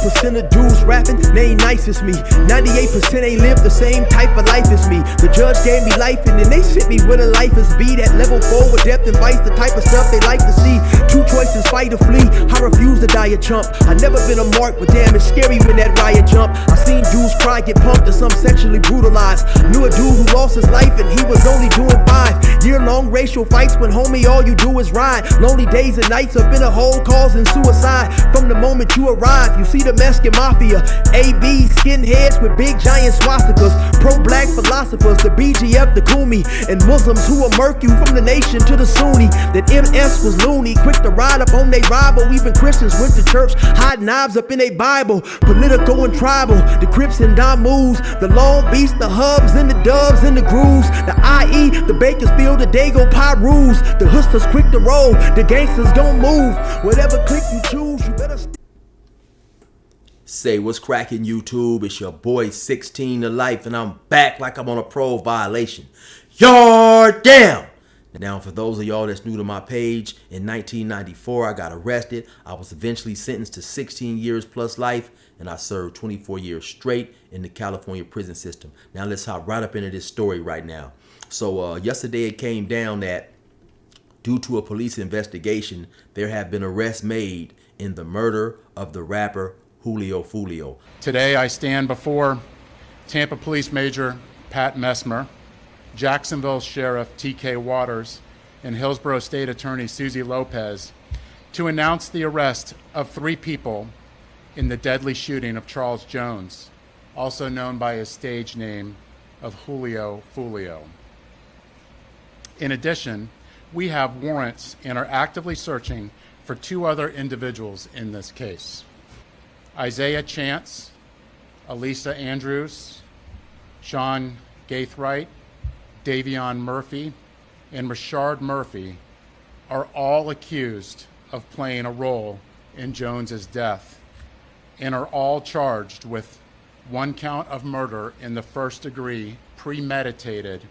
1% of dudes rapping, they ain't nice as me. 98% ain't live the same type of life as me. The judge gave me life and then they sent me with a life as B. That level 4 with depth and vice, the type of stuff they like to see. Two choices, fight or flee. I refuse to die a chump. I never been a mark, but damn, it's scary when that riot jump. I seen dudes cry, get pumped, and some sexually brutalized. Knew a dude who lost his life and he was only doing 5 year-long racial fights when homie all you do is ride. Lonely days and nights up in a hole causing suicide. From the moment you arrive, you see the Mexican mafia, AB skinheads with big giant swastikas, pro-black philosophers, the BGF, the Kumi, and Muslims who will murk you from the nation to the Sunni. That MS was loony, quick to ride up on they rival. Even Christians went to church, hide knives up in they Bible. Political and tribal, the Crips and Damus, the Long Beach, the Hubs and the Dubs and the Grooves, the IE, the Bakersfield, the Dago Pyrus, the hustlers quick to roll, the gangsters gon' move. Whatever click you choose, you better Say what's cracking, YouTube? It's your boy 16 to life, and I'm back like I'm on a parole violation. Yard down! Now, for those of y'all that's new to my page, in 1994 I got arrested. I was eventually sentenced to 16 years plus life, and I served 24 years straight in the California prison system. Now let's hop right up into this story right now. So yesterday it came down that due to a police investigation, there have been arrests made in the murder of the rapper Julio Foolio. Today I stand before Tampa Police Major Pat Messmer, Jacksonville Sheriff T.K. Waters, and Hillsborough State Attorney Susie Lopez to announce the arrest of 3 people in the deadly shooting of Charles Jones, also known by his stage name of Julio Foolio. In addition, we have warrants and are actively searching for 2 other individuals in this case. Isaiah Chance, Elisa Andrews, Sean Gaithright, Davion Murphy, and Rashard Murphy are all accused of playing a role in Jones's death and are all charged with 1 count of murder in the first degree premeditated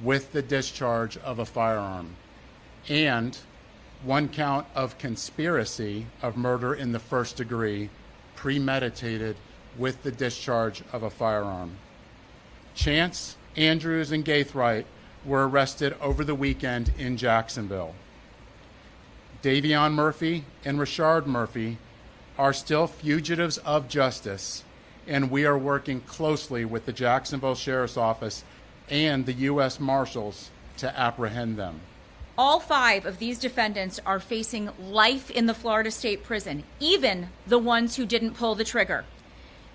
with the discharge of a firearm, and 1 count of conspiracy of murder in the first degree premeditated with the discharge of a firearm. Chance, Andrews, and Gaithright were arrested over the weekend in Jacksonville. Davion Murphy and Rashard Murphy are still fugitives of justice, and we are working closely with the Jacksonville Sheriff's Office and the U.S. Marshals to apprehend them. All 5 of these defendants are facing life in the Florida State Prison, even the ones who didn't pull the trigger.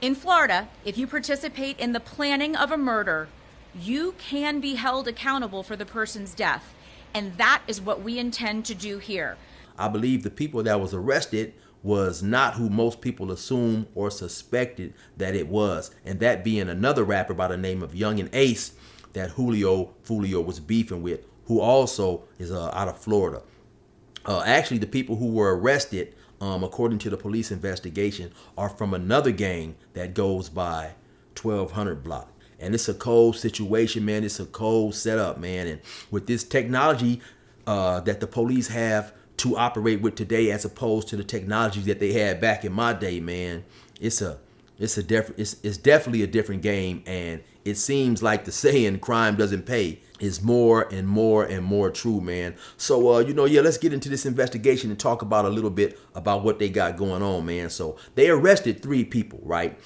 In Florida, if you participate in the planning of a murder, you can be held accountable for the person's death, and that is what we intend to do here. I believe the people that was arrested was not who most people assume or suspected that it was, and that being another rapper by the name of Young and Ace that Julio Foolio was beefing with, who also is out of Florida. Actually, the people who were arrested, according to the police investigation, are from another gang that goes by 1200 Block. And it's a cold situation, man. It's a cold setup, man. And with this technology that the police have to operate with today, as opposed to the technology that they had back in my day, man, it's definitely a different game. And it seems like the saying "crime doesn't pay" is more and more and more true, man. So let's get into this investigation and talk about a little bit about what they got going on, man. So they arrested 3 people, right?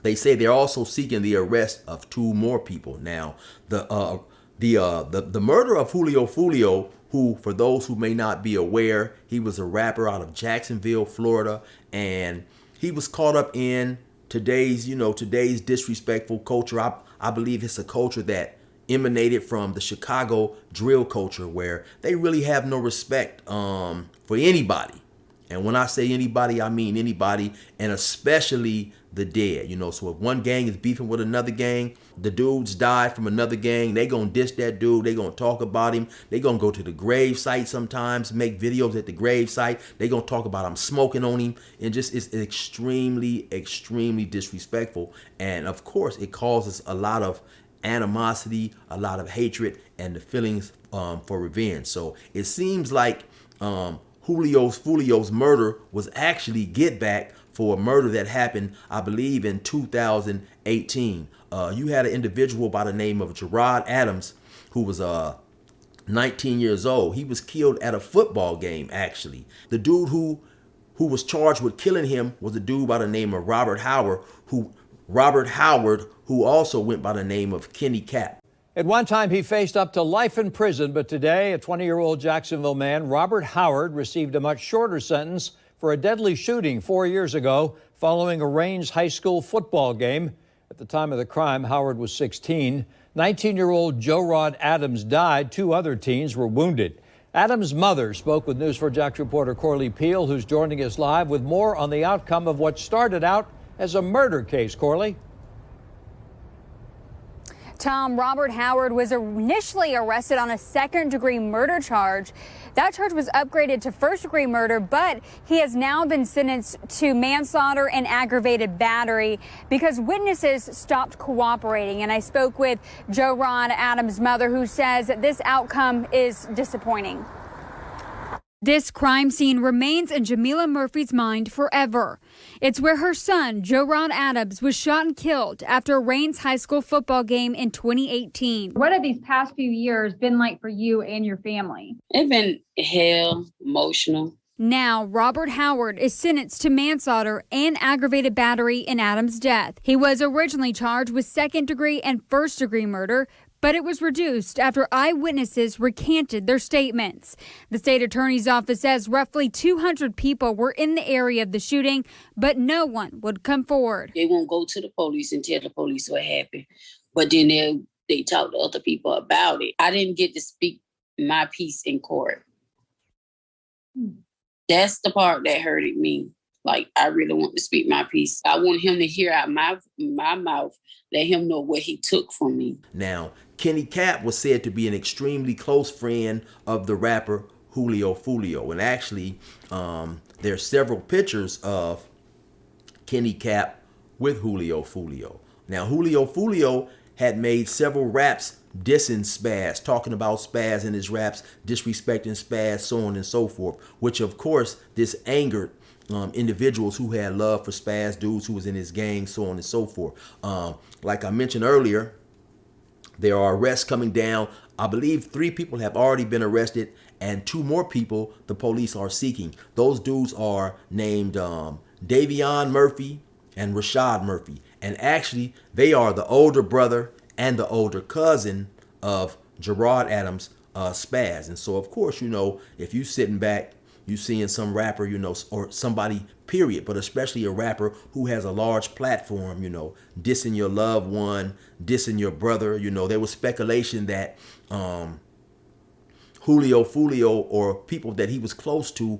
They say they're also seeking the arrest of 2 more people. Now, the murder of Julio Foolio, who, for those who may not be aware, he was a rapper out of Jacksonville, Florida, and he was caught up in today's disrespectful culture. I believe it's a culture that emanated from the Chicago drill culture, where they really have no respect for anybody. And when I say anybody, I mean anybody, and especially the dead. So if one gang is beefing with another gang, the dudes died from another gang, they gonna diss that dude, they gonna talk about him, they gonna go to the grave site sometimes, make videos at the grave site, they gonna talk about him smoking on him, and just it's extremely, extremely disrespectful. And of course, it causes a lot of animosity, a lot of hatred, and the feelings for revenge. So it seems like Julio Foolio's murder was actually get back for a murder that happened, I believe, in 2018. You had an individual by the name of Gerard Adams, who was 19 years old. He was killed at a football game, actually. The dude who was charged with killing him was a dude by the name of Robert Howard, who also went by the name of Kenny Capp. At one time, he faced up to life in prison, but today, a 20-year-old Jacksonville man, Robert Howard, received a much shorter sentence for a deadly shooting 4 years ago following a Raines high school football game. At the time of the crime, Howard was 16. 19-year-old Joe Rod Adams died. 2 other teens were wounded. Adams' mother spoke with News4 Jax reporter Corley Peel, who's joining us live with more on the outcome of what started out as a murder case. Corley? Tom, Robert Howard was initially arrested on a second-degree murder charge. That charge was upgraded to first-degree murder, but he has now been sentenced to manslaughter and aggravated battery because witnesses stopped cooperating. And I spoke with Joe Rod Adams' mother, who says that this outcome is disappointing. This crime scene remains in Jamila Murphy's mind forever. It's where her son, Joe Rod Adams, was shot and killed after a Raines high school football game in 2018. What have these past few years been like for you and your family? It's been hell, emotional. Now, Robert Howard is sentenced to manslaughter and aggravated battery in Adams' death. He was originally charged with second-degree and first-degree murder, but it was reduced after eyewitnesses recanted their statements. The state attorney's office says roughly 200 people were in the area of the shooting, but no one would come forward. They won't go to the police and tell the police what happened, but then they talk to other people about it. I didn't get to speak my piece in court. That's the part that hurted me. Like, I really want to speak my piece. I want him to hear out my mouth, let him know what he took from me. Now, Kenny Capp was said to be an extremely close friend of the rapper Julio Foolio. And actually, there's several pictures of Kenny Capp with Julio Foolio. Now, Julio Foolio had made several raps dissing Spaz, talking about Spaz in his raps, disrespecting Spaz, so on and so forth, which, of course, this angered individuals who had love for Spaz, dudes who was in his gang, so on and so forth. Like I mentioned earlier, there are arrests coming down. I believe 3 people have already been arrested and 2 more people the police are seeking. Those dudes are named Davion Murphy and Rashad Murphy. And actually, they are the older brother and the older cousin of Gerard Adams, Spaz. And so, of course, you know, if you sitting back, you seeing some rapper, you know, or somebody, period, but especially a rapper who has a large platform, you know, dissing your loved one, dissing your brother, you know, there was speculation that Julio Foolio or people that he was close to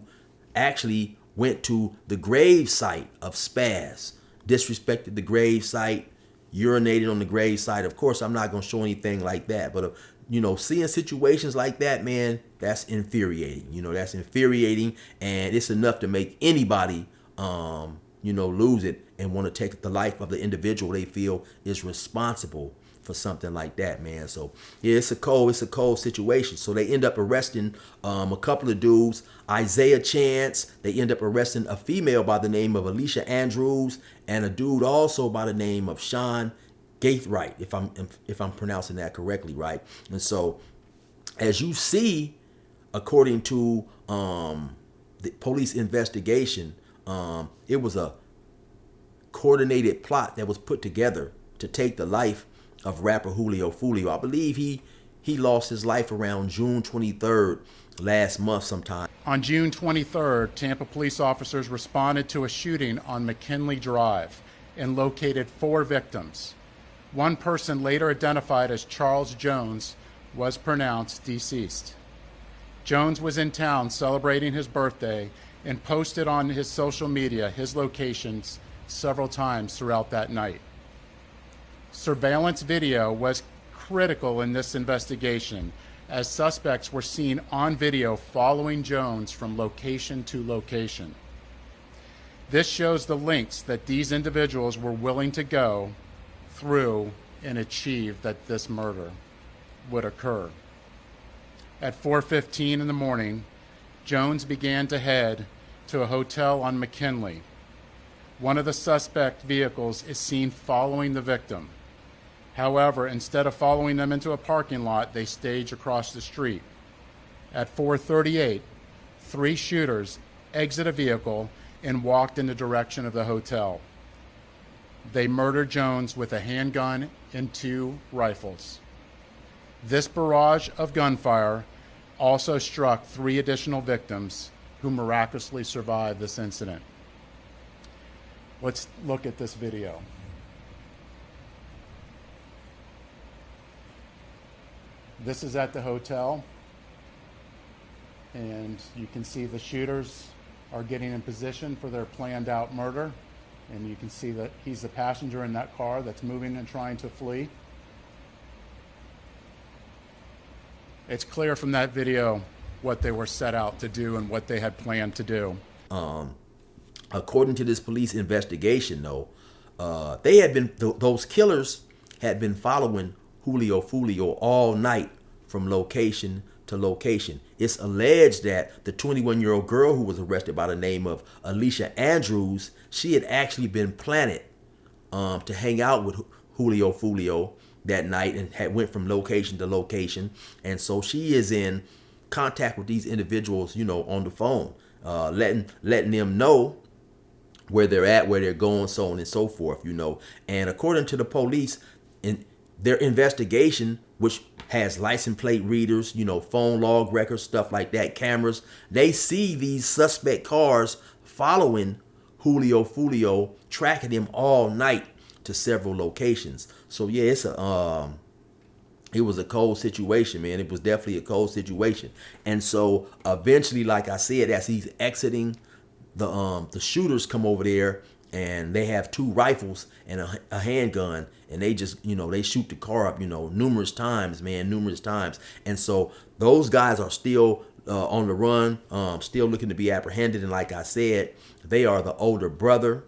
actually went to the grave site of Spaz, disrespected the grave site, urinated on the grave site. Of course, I'm not going to show anything like that, but you know, seeing situations like that, man, that's infuriating. You know, that's infuriating, and it's enough to make anybody, you know, lose it and want to take the life of the individual they feel is responsible for something like that, man. So yeah, it's a cold situation. So they end up arresting a couple of dudes, Isaiah Chance. They end up arresting a female by the name of Alicia Andrews and a dude also by the name of Sean Gaithright, if I'm pronouncing that correctly, right? And so, as you see, according to the police investigation, it was a coordinated plot that was put together to take the life of rapper Julio Foolio. I believe he lost his life around June 23rd last month sometime. On June 23rd, Tampa police officers responded to a shooting on McKinley Drive and located 4 victims. One person, later identified as Charles Jones, was pronounced deceased. Jones was in town celebrating his birthday and posted on his social media his locations several times throughout that night. Surveillance video was critical in this investigation, as suspects were seen on video following Jones from location to location. This shows the lengths that these individuals were willing to go through and achieve that this murder would occur. At 4:15 in the morning, Jones began to head to a hotel on McKinley, One of the suspect vehicles is seen following the victim. However, instead of following them into a parking lot, they stage across the street. At 4:38, 3 shooters exit a vehicle and walked in the direction of the hotel. They murdered Jones with a handgun and 2 rifles. This barrage of gunfire also struck 3 additional victims who miraculously survived this incident. Let's look at this video. This is at the hotel, and you can see the shooters are getting in position for their planned out murder, and you can see that he's the passenger in that car that's moving and trying to flee. It's clear from that video what they were set out to do and what they had planned to do. According to this police investigation, though, they had been those killers had been following Julio Foolio all night from location to location. It's alleged that the 21-year-old girl who was arrested by the name of Alicia Andrews, she had actually been planted to hang out with Julio Foolio that night and had went from location to location. And so she is in contact with these individuals, you know, on the phone, letting them know where they're at, where they're going, so on and so forth, you know. And according to the police, in their investigation, which has license plate readers, you know, phone log records, stuff like that, cameras, they see these suspect cars following Julio Foolio, tracking him all night to several locations. So yeah, it was a cold situation, man. It was definitely a cold situation. And so eventually, like I said, as he's exiting, the shooters come over there and they have 2 rifles and a handgun, and they just, you know, they shoot the car up, you know, numerous times, man, numerous times. And so those guys are still on the run, still looking to be apprehended. And like I said, they are the older brother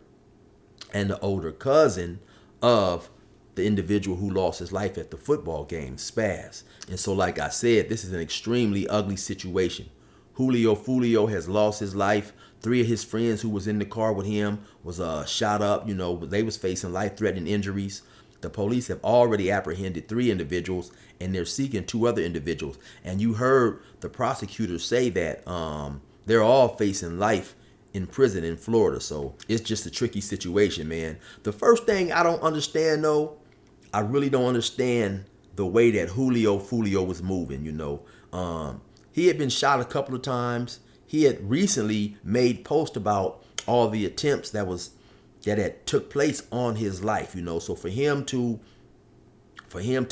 and the older cousin of the individual who lost his life at the football game, Spaz. And so, like I said, this is an extremely ugly situation. Julio Foolio has lost his life. 3 of his friends who was in the car with him was shot up. You know, they was facing life-threatening injuries. The police have already apprehended 3 individuals, and they're seeking 2 other individuals. And you heard the prosecutors say that they're all facing life in prison in Florida. So it's just a tricky situation, man. The first thing I don't understand, though, I really don't understand the way that Julio Foolio was moving, you know. He had been shot a couple of times. He had recently made posts about all the attempts that had took place on his life, you know. So for him to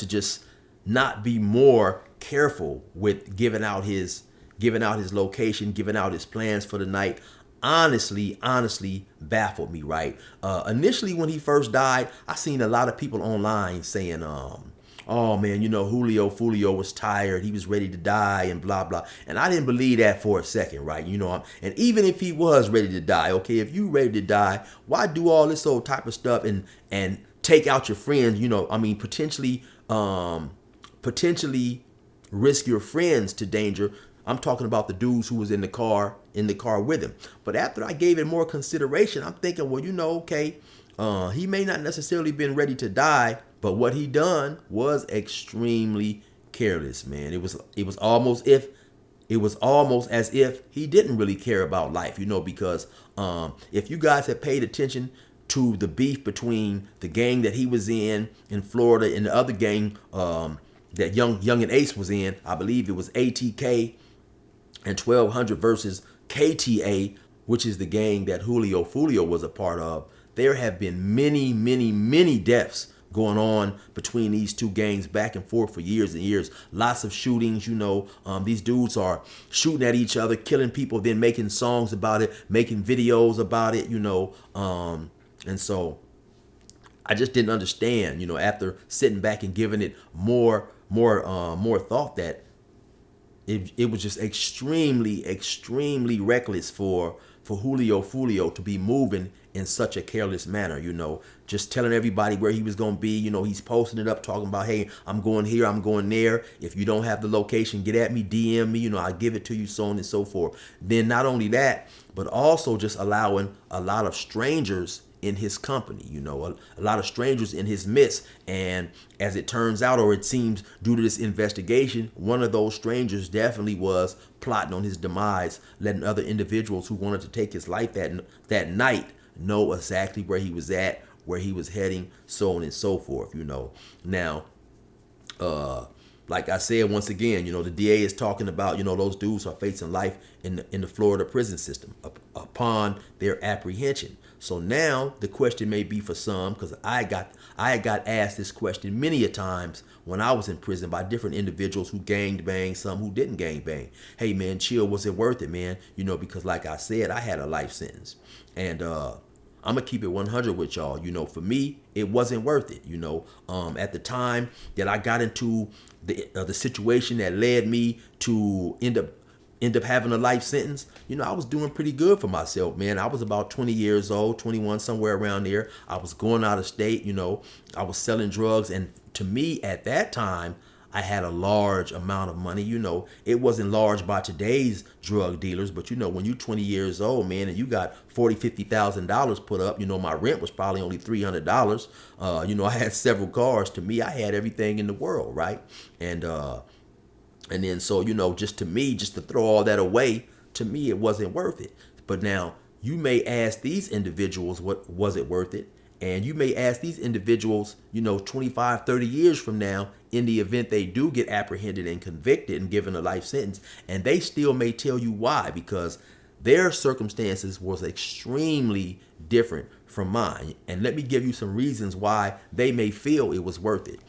just not be more careful with giving out his location, giving out his plans for the night, honestly baffled me, right? Initially, when he first died, I seen a lot of people online saying, oh man, you know, Julio Foolio was tired, he was ready to die, and blah blah. And I didn't believe that for a second, right? You know, and even if he was ready to die, okay, if you ready to die, why do all this old type of stuff and take out your friends? You know, I mean, potentially risk your friends to danger. I'm talking about the dudes who was in the car with him. But after I gave it more consideration, I'm thinking, well, you know, okay, he may not necessarily been ready to die, but what he done was extremely careless, man. It was almost as if he didn't really care about life, you know, because if you guys had paid attention to the beef between the gang that he was in Florida and the other gang that Young and Ace was in, I believe it was ATK and 1200 versus KTA, which is the gang that Julio Foolio was a part of. There have been many deaths going on between these 2 gangs back and forth for years and years. Lots of shootings, you know. These dudes are shooting at each other, killing people, then making songs about it, making videos about it, you know. And so I just didn't understand, you know, after sitting back and giving it more thought, that it was just extremely reckless for for Julio Foolio to be moving in such a careless manner, just telling everybody where he was going to be. He's posting it up, talking about, hey, I'm going here, I'm going there. If you don't have the location, get at me, DM me, I'll give it to you, so on and so forth. Then not only that, but also just allowing a lot of strangers in his company, a lot of strangers in his midst. And as it turns out, or it seems due to this investigation, one of those strangers definitely was plotting on his demise, letting other individuals who wanted to take his life that night know exactly where he was at, where he was heading, so on and so forth. Now, like I said, once again, the DA is talking about, those dudes are facing life in the Florida prison system upon their apprehension. So now the question may be for some, because I got asked this question many a times when I was in prison by different individuals who gangbanged, some who didn't gangbang. Hey man, chill, was it worth it, man? Because like I said, I had a life sentence, and I'm gonna keep it 100 with y'all. For me, it wasn't worth it. At the time that I got into the situation that led me to end up having a life sentence, I was doing pretty good for myself, man. I was about 20 years old, 21, somewhere around there. I was going out of state, I was selling drugs. And to me at that time, I had a large amount of money. It wasn't large by today's drug dealers, but when you're 20 years old, man, and you got $40,000, $50,000 put up, my rent was probably only $300. I had several cars. To me, I had everything in the world, right? And then so, just to throw all that away, to me, it wasn't worth it. But now you may ask these individuals, what was it worth it? And you may ask these individuals, 25, 30 years from now, in the event they do get apprehended and convicted and given a life sentence, and they still may tell you why, because their circumstances was extremely different from mine. And let me give you some reasons why they may feel it was worth it.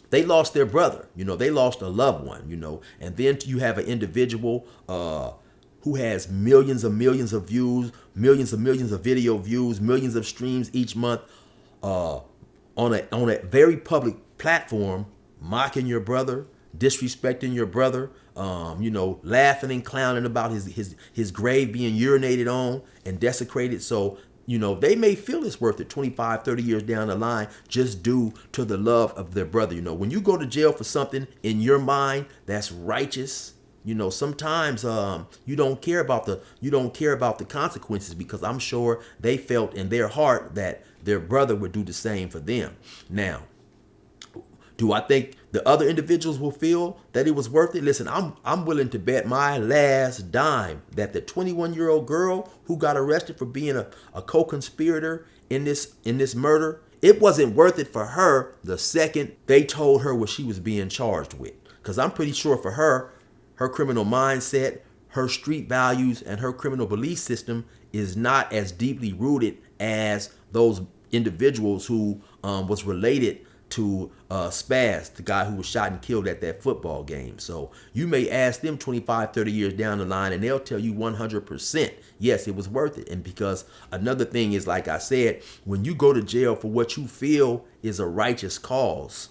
They lost their brother, they lost a loved one, and then you have an individual who has millions of views, millions of video views, millions of streams each month, on a very public platform, mocking your brother, disrespecting your brother, laughing and clowning about his grave being urinated on and desecrated. So, they may feel it's worth it 25, 30 years down the line, just due to the love of their brother. When you go to jail for something in your mind that's righteous, sometimes you don't care about the consequences, because I'm sure they felt in their heart that their brother would do the same for them. Now, do I think the other individuals will feel that it was worth it? Listen, I'm willing to bet my last dime that the 21-year-old girl who got arrested for being a co-conspirator in this murder, it wasn't worth it for her the second they told her what she was being charged with. Because I'm pretty sure for her criminal mindset, her street values, and her criminal belief system is not as deeply rooted as those individuals who was related to Spaz, the guy who was shot and killed at that football game. So you may ask them 25, 30 years down the line, and they'll tell you 100%, yes, it was worth it. And because another thing is, like I said, when you go to jail for what you feel is a righteous cause,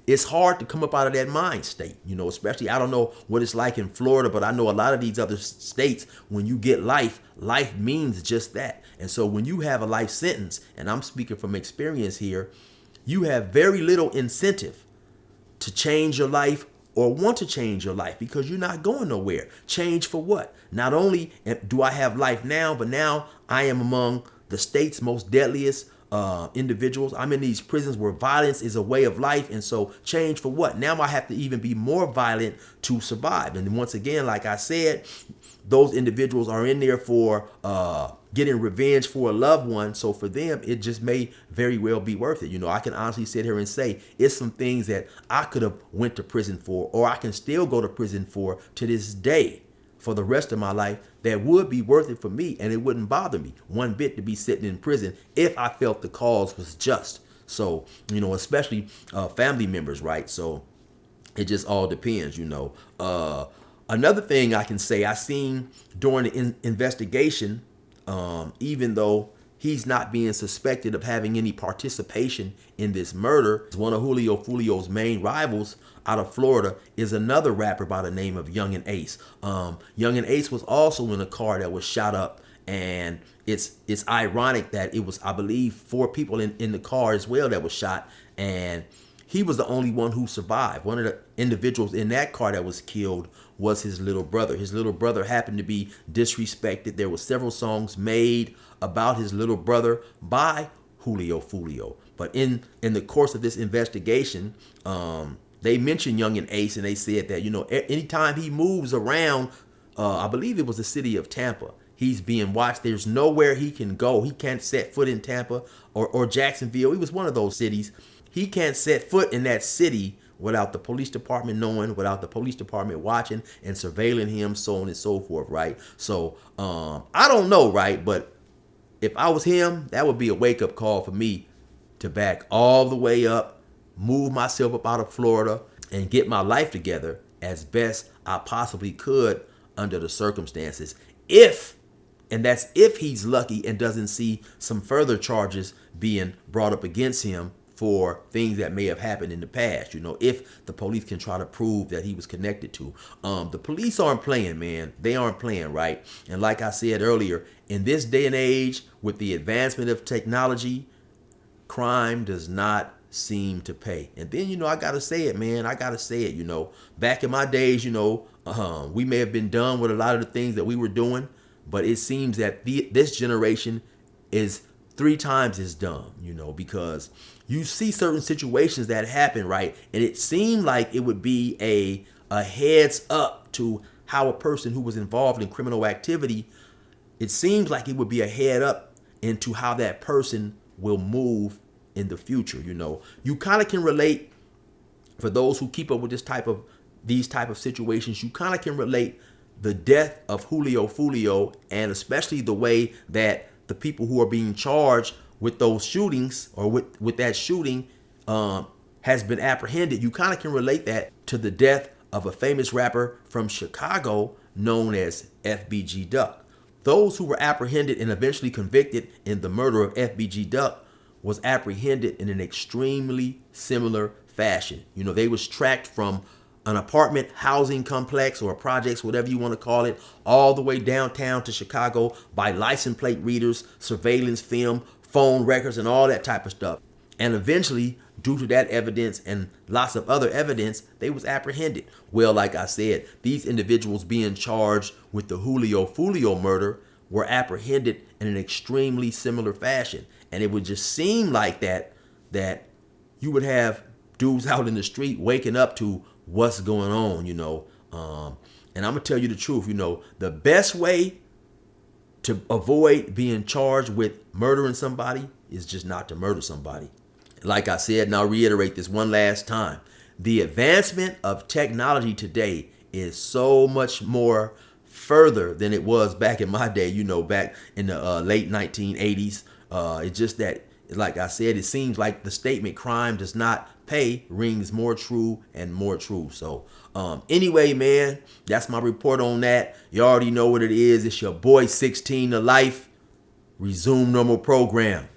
it's hard to come up out of that mind state, especially, I don't know what it's like in Florida, but I know a lot of these other states, when you get life means just that. And so when you have a life sentence, and I'm speaking from experience here, you have very little incentive to change your life or want to change your life, because you're not going nowhere. Change for what? Not only do I have life now, but now I am among the state's most deadliest individuals. I'm in these prisons where violence is a way of life. And so change for what? Now I have to even be more violent to survive. And once again, like I said, those individuals are in there for getting revenge for a loved one. So for them, it just may very well be worth it. I can honestly sit here and say it's some things that I could have went to prison for, or I can still go to prison for to this day, for the rest of my life, that would be worth it for me, and it wouldn't bother me one bit to be sitting in prison if I felt the cause was just. So, especially family members, right? So it just all depends, Another thing I can say, I seen during the investigation, even though he's not being suspected of having any participation in this murder. One of Julio Foolio's main rivals out of Florida is another rapper by the name of Young and Ace. Young and Ace was also in a car that was shot up, and it's ironic that it was, I believe, 4 people in the car as well that was shot, and he was the only one who survived. One of the individuals in that car that was killed was his little brother. His little brother happened to be disrespected. There were several songs made about his little brother by Julio Foolio. But in the course of this investigation, they mentioned Young and Ace, and they said that, anytime he moves around, I believe it was the city of Tampa, he's being watched. There's nowhere he can go. He can't set foot in Tampa or Jacksonville. He was one of those cities. He can't set foot in that city without the police department knowing, without the police department watching and surveilling him, so on and so forth, right? So I don't know, right? But if I was him, that would be a wake-up call for me to back all the way up, move myself up out of Florida, and get my life together as best I possibly could under the circumstances. And that's if he's lucky and doesn't see some further charges being brought up against him for things that may have happened in the past, if the police can try to prove that he was connected to. The police aren't playing, man. They aren't playing, right? And like I said earlier, in this day and age, with the advancement of technology, crime does not seem to pay. And then, I got to say it, man. I got to say it, Back in my days, we may have been done with a lot of the things that we were doing, but it seems that this generation is 3 times as dumb, because you see certain situations that happen, right? And it seemed like it would be a heads up to how a person who was involved in criminal activity, it seems like it would be a head up into how that person will move in the future. You kind of can relate, for those who keep up with these type of situations, you kind of can relate the death of Julio Foolio, and especially the way that the people who are being charged with those shootings, or with that shooting, has been apprehended. You kind of can relate that to the death of a famous rapper from Chicago known as FBG Duck. Those who were apprehended and eventually convicted in the murder of FBG Duck was apprehended in an extremely similar fashion. They was tracked from an apartment housing complex or projects, whatever you want to call it, all the way downtown to Chicago by license plate readers, surveillance film, phone records, and all that type of stuff. And eventually, due to that evidence and lots of other evidence, they was apprehended. Well, like I said, these individuals being charged with the Julio Foolio murder were apprehended in an extremely similar fashion. And it would just seem like that you would have dudes out in the street waking up to what's going on, and I'm gonna tell you the truth. The best way to avoid being charged with murdering somebody is just not to murder somebody. Like I said, and I'll reiterate this one last time, the advancement of technology today is so much more further than it was back in my day, back in the late 1980s. It's just that, like I said, it seems like the statement "crime does not pay" rings more true and more true. So anyway, man, that's my report on that. You already know what it is. It's your boy 16 to life. Resume normal program.